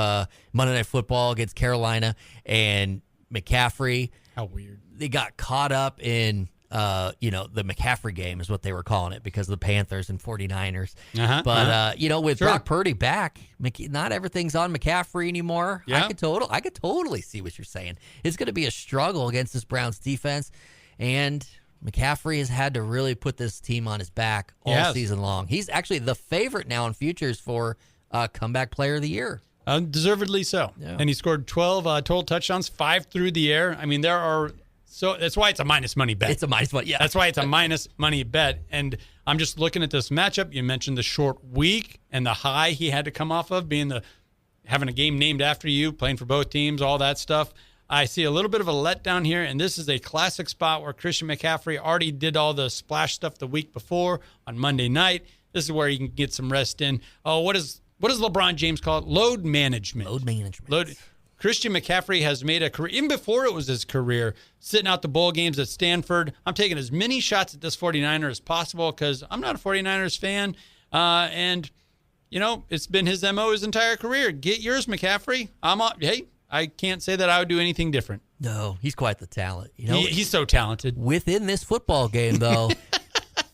Monday Night Football against Carolina, and McCaffrey. How weird. They got caught up in the McCaffrey game is what they were calling it because of the Panthers and 49ers. With Brock Purdy back, not everything's on McCaffrey anymore. Yeah. I could totally see what you're saying. It's going to be a struggle against this Browns defense, and McCaffrey has had to really put this team on his back all season long. He's actually the favorite now in futures for comeback player of the year. Deservedly so. Yeah. And he scored 12 total touchdowns, 5 through the air. I mean, that's why it's a minus money bet. It's a minus money, yeah. That's why it's a minus money bet. And I'm just looking at this matchup. You mentioned the short week and the high he had to come off of, having a game named after you, playing for both teams, all that stuff. I see a little bit of a letdown here, and this is a classic spot where Christian McCaffrey already did all the splash stuff the week before on Monday night. This is where you can get some rest in. Oh, what does LeBron James call it? Load management. Christian McCaffrey has made a career, even before it was his career, sitting out the bowl games at Stanford. I'm taking as many shots at this 49er as possible because I'm not a 49ers fan. And it's been his MO his entire career. Get yours, McCaffrey. Hey, I can't say that I would do anything different. No, he's quite the talent. He's so talented. Within this football game, though,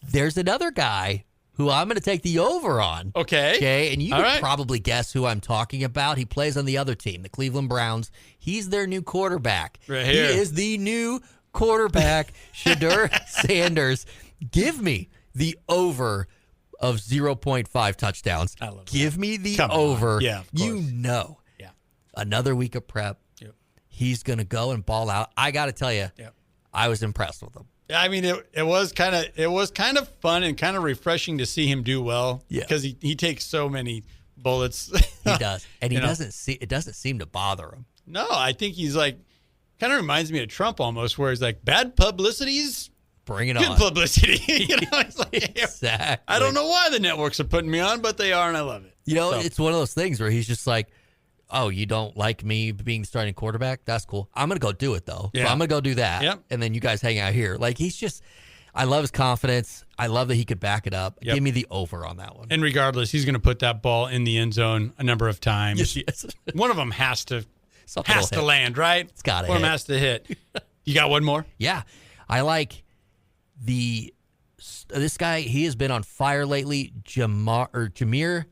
there's another guy who I'm going to take the over on. Okay. And you can probably guess who I'm talking about. He plays on the other team, the Cleveland Browns. He's their new quarterback. Right here. He is the new quarterback, Shadur Sanders. Give me the over of 0.5 touchdowns. I love Give that. me the Come over. on. Yeah, of course. Yeah. Another week of prep. Yep. He's going to go and ball out. I got to tell you, I was impressed with him. I mean, it was kind of fun and kind of refreshing to see him do well. Yeah. Because he takes so many bullets. He does, and it doesn't seem to bother him. No, I think he's like kind of reminds me of Trump almost, where he's like bad publicity's bring it good on. Publicity. It's like, exactly. I don't know why the networks are putting me on, but they are, and I love it. It's one of those things where he's just like, oh, you don't like me being starting quarterback? That's cool. I'm going to go do it, though. Yeah. So I'm going to go do that. Yep. And then you guys hang out here. Like, I love his confidence. I love that he could back it up. Yep. Give me the over on that one. And regardless, he's going to put that ball in the end zone a number of times. Yes. One of them has to land, right? It's got to hit. One of them has to hit. You got one more? Yeah. I like this guy. He has been on fire lately, Jahmyr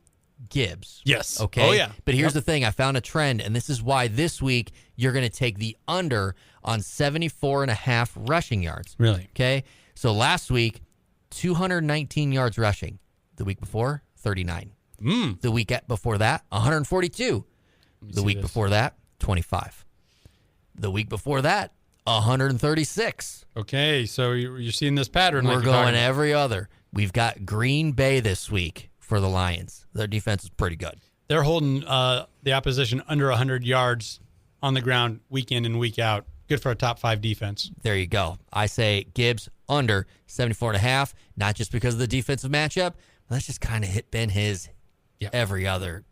Gibbs. Yes. Okay. Oh, yeah. But here's the thing. I found a trend, and this is why this week you're going to take the under on 74.5 rushing yards. Really? Okay. So last week, 219 yards rushing. The week before, 39. The week before that, 142. The week before that, 25. The week before that, 136. Okay. So you're seeing this pattern. We're going every other. We've got Green Bay this week for the Lions. Their defense is pretty good. They're holding the opposition under 100 yards on the ground week in and week out. Good for a top 5 defense. There you go. I say Gibbs under 74.5, not just because of the defensive matchup, but that's just kind of been his every other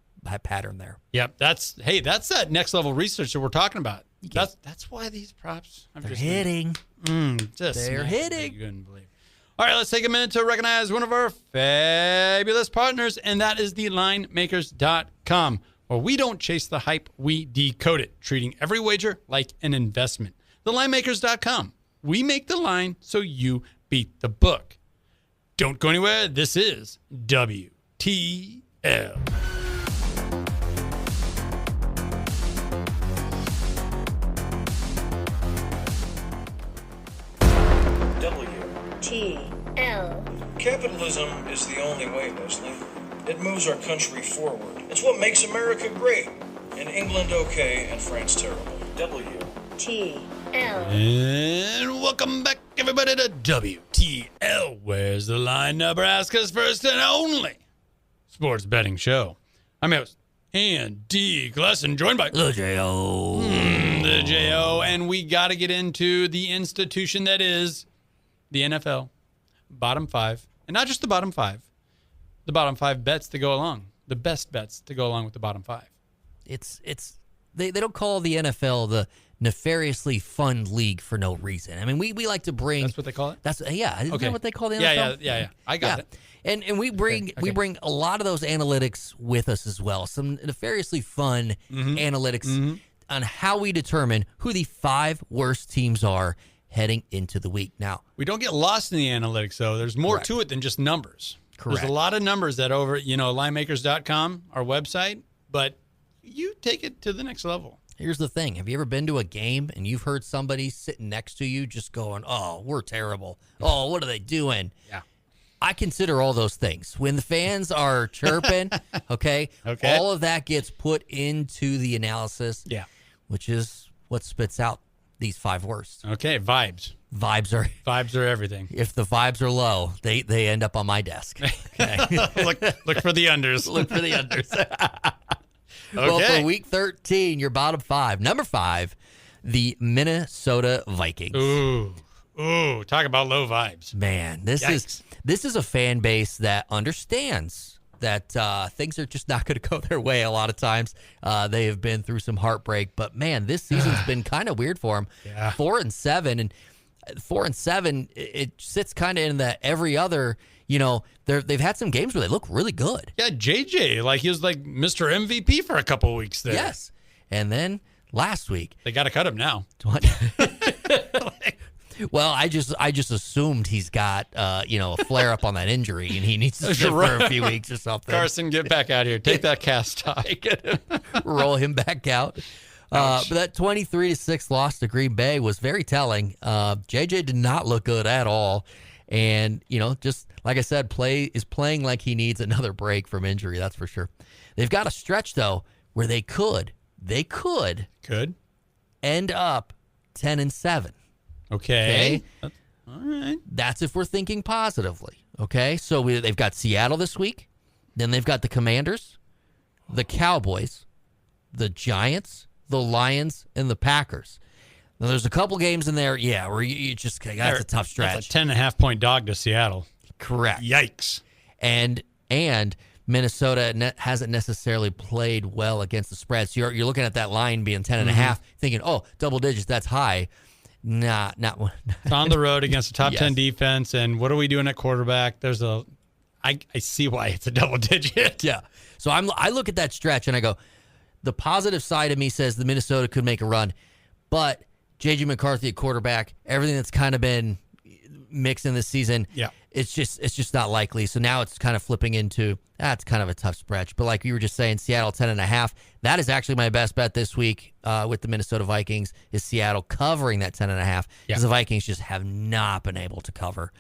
pattern there. Yep. That's that next level research that we're talking about. That's why these props. They're hitting. They're hitting. You couldn't believe. All right, let's take a minute to recognize one of our fabulous partners, and that is the linemakers.com, where we don't chase the hype, we decode it, treating every wager like an investment. The linemakers.com. We make the line so you beat the book. Don't go anywhere. This is WTL. WTL. Capitalism is the only way, Leslie. It moves our country forward. It's what makes America great, and England okay, and France terrible. WTL. And welcome back, everybody, to WTL. Where's the line? Nebraska's first and only sports betting show. I'm your host, Andy Classen, joined by The J.O. The J.O. And we got to get into the institution that is the NFL. Bottom five. And not just the bottom five. The bottom five bets to go along. The best bets to go along with the bottom five. They don't call the NFL the nefariously fun league for no reason. I mean, we like to bring. That's what they call it? Isn't that what they call the NFL? Yeah. I got it. And we bring we bring a lot of those analytics with us as well. Some nefariously fun analytics on how we determine who the 5 worst teams are heading into the week. Now, we don't get lost in the analytics, though. There's more to it than just numbers. Correct. There's a lot of numbers that over, linemakers.com, our website, but you take it to the next level. Here's the thing. Have you ever been to a game and you've heard somebody sitting next to you just going, oh, we're terrible. Oh, what are they doing? Yeah. I consider all those things. When the fans are chirping, okay, all of that gets put into the analysis, which is what spits out these 5 worst. Okay, vibes. Vibes are everything. If the vibes are low, they end up on my desk. Okay. look for the unders. Look for the unders. Well, for week 13, your bottom 5. Number 5, the Minnesota Vikings. Ooh, talk about low vibes. Man, this is a fan base that understands that things are just not going to go their way a lot of times. They have been through some heartbreak, but man, this season's been kind of weird for them. Yeah. 4-7, and 4-7, it sits kind of in the every other. They've had some games where they look really good. Yeah, JJ, he was like Mr. MVP for a couple of weeks there. Yes, and then last week they got to cut him now. Well, I just assumed he's got a flare up on that injury and he needs to sit for a few weeks or something. Carson, get back out here. Take that cast off. Roll him back out. But that 23-6 loss to Green Bay was very telling. JJ did not look good at all, and just like I said, is playing like he needs another break from injury. That's for sure. They've got a stretch though where they could end up 10-7. Okay. All right. That's if we're thinking positively. Okay. So they've got Seattle this week. Then they've got the Commanders, the Cowboys, the Giants, the Lions, and the Packers. Now, there's a couple games in there, where you just that's a tough stretch. That's a 10.5-point dog to Seattle. Correct. Yikes. And Minnesota hasn't necessarily played well against the spread. So you're looking at that line being 10.5, thinking, oh, double digits, that's high. Nah, not one. It's on the road against a top 10 defense, and what are we doing at quarterback? I see why it's a double digit. Yeah. So I look at that stretch and I go, the positive side of me says the Minnesota could make a run, but J.J. McCarthy at quarterback, everything that's kind of been mixed in this season, it's just not likely. So now it's kind of flipping into that's kind of a tough stretch. But like you were just saying, Seattle 10.5. That is actually my best bet this week with the Minnesota Vikings is Seattle covering that 10.5 because the Vikings just have not been able to cover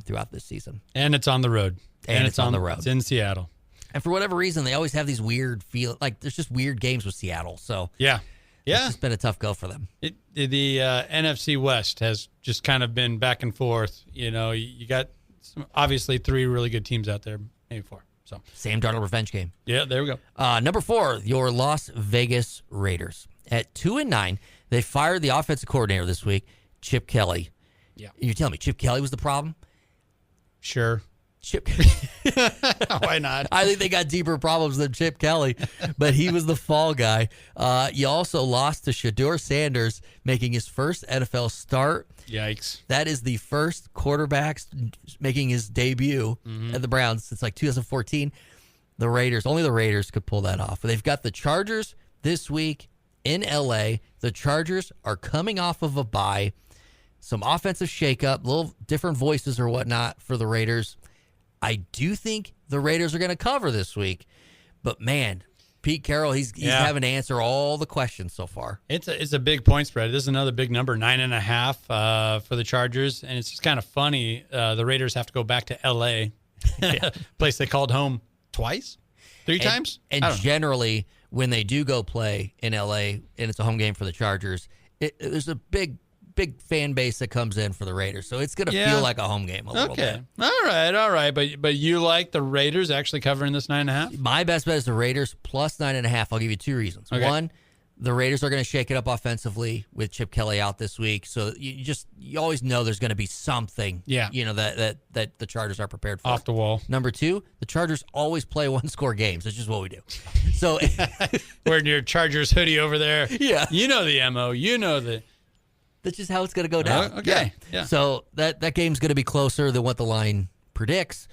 throughout this season. And it's on the road. And it's on the road. It's in Seattle. And for whatever reason, they always have these weird there's just weird games with Seattle. So yeah. It's just been a tough go for them. The NFC West has just kind of been back and forth. You got obviously 3 really good teams out there, maybe 4. So Sam Darnold revenge game. Yeah, there we go. Number 4, your Las Vegas Raiders. At 2-9, they fired the offensive coordinator this week, Chip Kelly. Yeah. You're telling me Chip Kelly was the problem? Sure. Chip. Why not? I think they got deeper problems than Chip Kelly, but he was the fall guy. You also lost to Shedeur Sanders, making his first NFL start. Yikes. That is the first quarterback making his debut at the Browns since like 2014. Only the Raiders could pull that off. They've got the Chargers this week in LA. The Chargers are coming off of a bye. Some offensive shakeup, little different voices or whatnot for the Raiders. I do think the Raiders are going to cover this week. But, man, Pete Carroll, he's having to answer all the questions so far. It's a big point spread. This is another big number, 9.5 for the Chargers. And it's just kind of funny. The Raiders have to go back to L.A., place they called home twice? Three times? And generally, when they do go play in L.A. and it's a home game for the Chargers, there's a big fan base that comes in for the Raiders. So it's going to feel like a home game a little bit. All right. But you like the Raiders actually covering this 9.5? My best bet is the Raiders plus 9.5. I'll give you two reasons. Okay. One, the Raiders are going to shake it up offensively with Chip Kelly out this week. So you always know there's going to be something that the Chargers are prepared for. Off the wall. Number two, the Chargers always play one-score games. That's just what we do. So wearing your Chargers hoodie over there. Yeah. You know the MO. You know the... That's just how it's going to go down. Okay. Yeah. So that game's going to be closer than what the line predicts,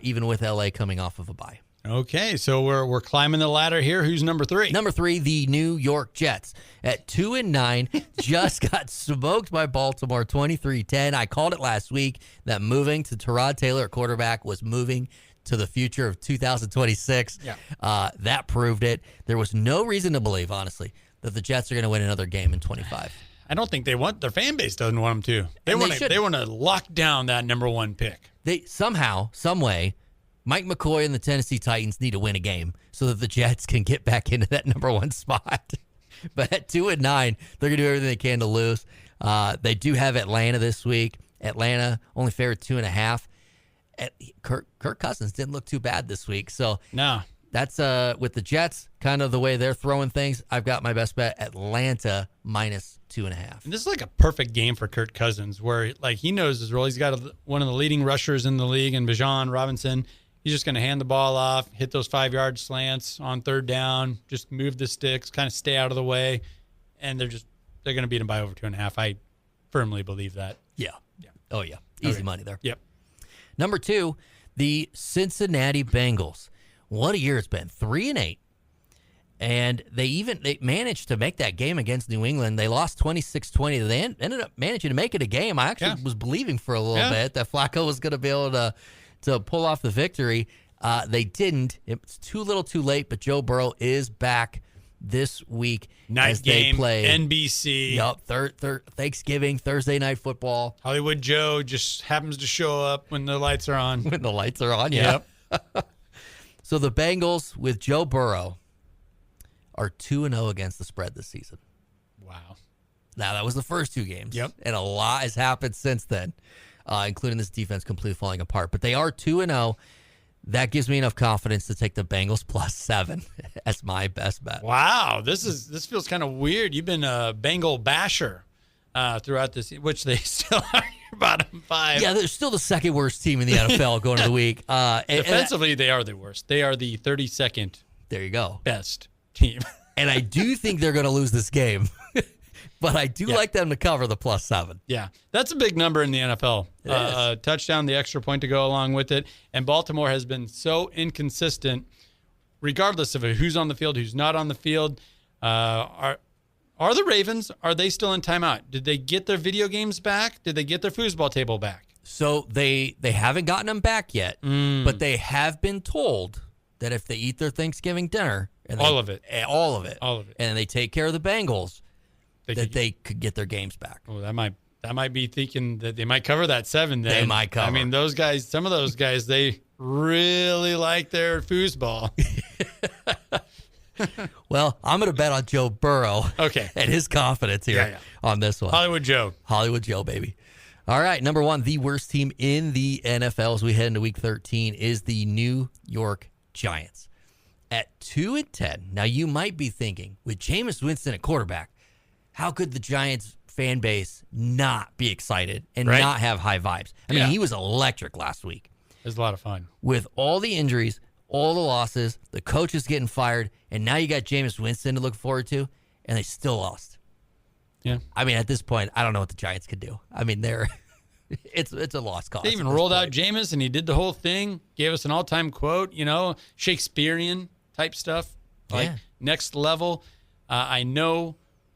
even with LA coming off of a bye. Okay, so we're climbing the ladder here. Who's number 3? Number 3, the New York Jets at 2-9, just got smoked by Baltimore 23-10. I called it last week that moving to Tyrod Taylor at quarterback was moving to the future of 2026. Yeah. That proved it. There was no reason to believe, honestly, that the Jets are going to win another game in 25. I don't think their fan base doesn't want them to. They want to lock down that number 1 pick. They somehow, some way, Mike McCoy and the Tennessee Titans need to win a game so that the Jets can get back into that number 1 spot. But at 2-9, they're going to do everything they can to lose. They do have Atlanta this week. Atlanta only favored 2.5. Kirk Cousins didn't look too bad this week. So no. That's with the Jets, kind of the way they're throwing things. I've got my best bet, Atlanta minus 2.5. And this is like a perfect game for Kirk Cousins, where like he knows his role. He's got one of the leading rushers in the league, and Bijan Robinson. He's just going to hand the ball off, hit those 5-yard slants on third down, just move the sticks, kind of stay out of the way, and they're going to beat him by over 2.5. I firmly believe that. Yeah. Oh yeah, easy money there. Yep. Number 2, the Cincinnati Bengals. What a year it's been, 3-8. And they managed to make that game against New England. They lost 26-20. They ended up managing to make it a game. I actually was believing for a little bit that Flacco was going to be able to pull off the victory. They didn't. It's too little too late, but Joe Burrow is back this week. Night game, they play NBC. Yep, Thanksgiving, Thursday night football. Hollywood Joe just happens to show up when the lights are on. When the lights are on, yeah. Yep. So the Bengals with Joe Burrow are 2-0 against the spread this season. Wow. Now, that was the first 2 games. Yep. And a lot has happened since then, including this defense completely falling apart. But they are 2-0. That gives me enough confidence to take the Bengals plus 7 as my best bet. Wow. This feels kind of weird. You've been a Bengal basher throughout this, which they still are your bottom 5. Yeah, they're still the second worst team in the NFL going to the week. Defensively, they are the worst. They are the 32nd there you go. best team. And I do think they're going to lose this game. But I do like them to cover the plus 7. Yeah, that's a big number in the NFL. Touchdown, the extra point to go along with it. And Baltimore has been so inconsistent, regardless of who's on the field, who's not on the field. Are the Ravens, are they still in timeout? Did they get their video games back? Did they get their foosball table back? So they haven't gotten them back yet, but they have been told that if they eat their Thanksgiving dinner, and all of it, and they take care of the Bengals, they could get their games back. Oh, that might be thinking that they might cover that 7 then. They might cover. I mean, some of those guys, they really like their foosball. Well, I'm going to bet on Joe Burrow. Okay. And his confidence here on this one. Hollywood Joe, baby. All right, number 1, the worst team in the NFL as we head into Week 13 is the New York Giants. At 2-10, now you might be thinking, with Jameis Winston at quarterback, how could the Giants fan base not be excited and not have high vibes? I mean, he was electric last week. was a lot of fun. With all the injuries, all the losses, the coach is getting fired, and now you got Jameis Winston to look forward to, and they still lost. Yeah. I mean, at this point, I don't know what the Giants could do. I mean, it's a lost cause. They even rolled out Jameis, and he did the whole thing, gave us an all-time quote, Shakespearean type stuff, like next level. I know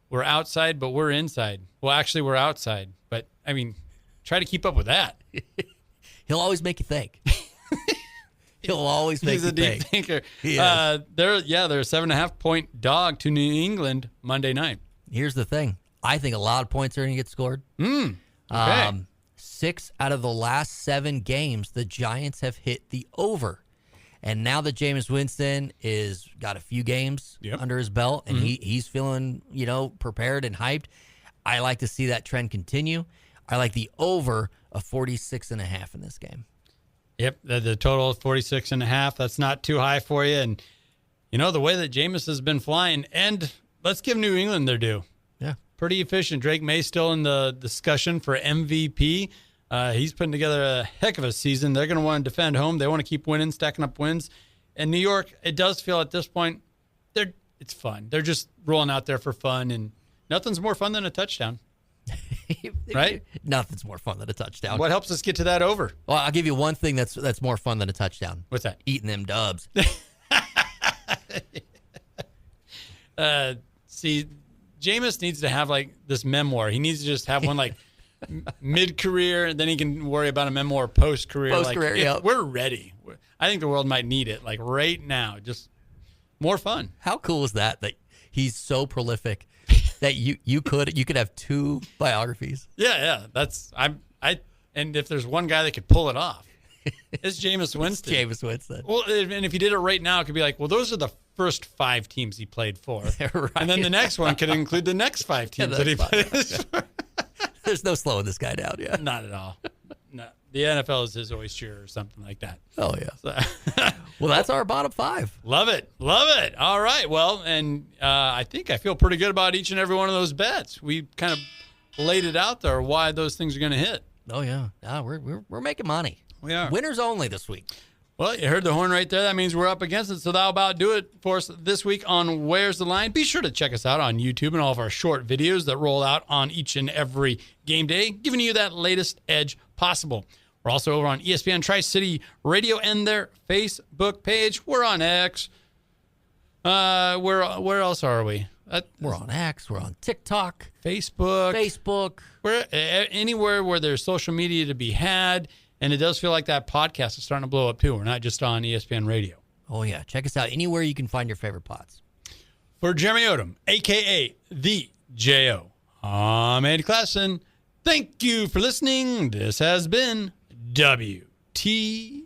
we're outside, but we're inside. Well, actually, we're outside. But, I mean, try to keep up with that. He'll always make you think. He'll always make you think. He's a deep thinker. He is. They're a 7.5-point dog to New England Monday night. Here's the thing. I think a lot of points are going to get scored. Okay. 6 out of the last 7 games, the Giants have hit the over. And now that Jameis Winston is got a few games under his belt, and he's feeling, prepared and hyped, I like to see that trend continue. I like the over of 46.5 in this game. Yep, the total of 46.5. That's not too high for you. And, the way that Jameis has been flying, and let's give New England their due. Yeah. Pretty efficient. Drake May still in the discussion for MVP. He's putting together a heck of a season. They're going to want to defend home. They want to keep winning, stacking up wins. And New York, it does feel at this point, it's fun. They're just rolling out there for fun, and nothing's more fun than a touchdown. Right? Nothing's more fun than a touchdown. What helps us get to that over? Well, I'll give you one thing that's more fun than a touchdown. What's that? Eating them dubs. See, Jameis needs to have like this memoir. He needs to just have one like mid-career, and then he can worry about a memoir post-career. Post-career, We're ready. I think the world might need it like right now. Just more fun. How cool is that he's so prolific that you could have 2 biographies? Yeah. And if there's one guy that could pull it off, it's Jameis Winston. Jameis Winston. Well, and if he did it right now, it could be like, well, those are the first 5 teams he played for. Right. And then the next one could include the next 5 teams that he played for. There's no slowing this guy down, yeah. Not at all. No. The NFL is his oyster or something like that. Oh, yeah. So, well, that's our bottom 5. Love it. All right. Well, and I think I feel pretty good about each and every one of those bets. We kind of laid it out there why those things are going to hit. Oh, yeah. We're making money. We are. Winners only this week. Well, you heard the horn right there. That means we're up against it. So that'll about do it for us this week on Where's the Line. Be sure to check us out on YouTube and all of our short videos that roll out on each and every game day, giving you that latest edge possible. We're also over on ESPN Tri-City Radio and their Facebook page. We're on X. Where else are we? We're on X. We're on TikTok. Facebook. We're anywhere where there's social media to be had. And it does feel like that podcast is starting to blow up, too. We're not just on ESPN Radio. Oh, yeah. Check us out anywhere you can find your favorite pods. For Jeremy Odem, a.k.a. The J.O., I'm Andy Classen. Thank you for listening. This has been WTL.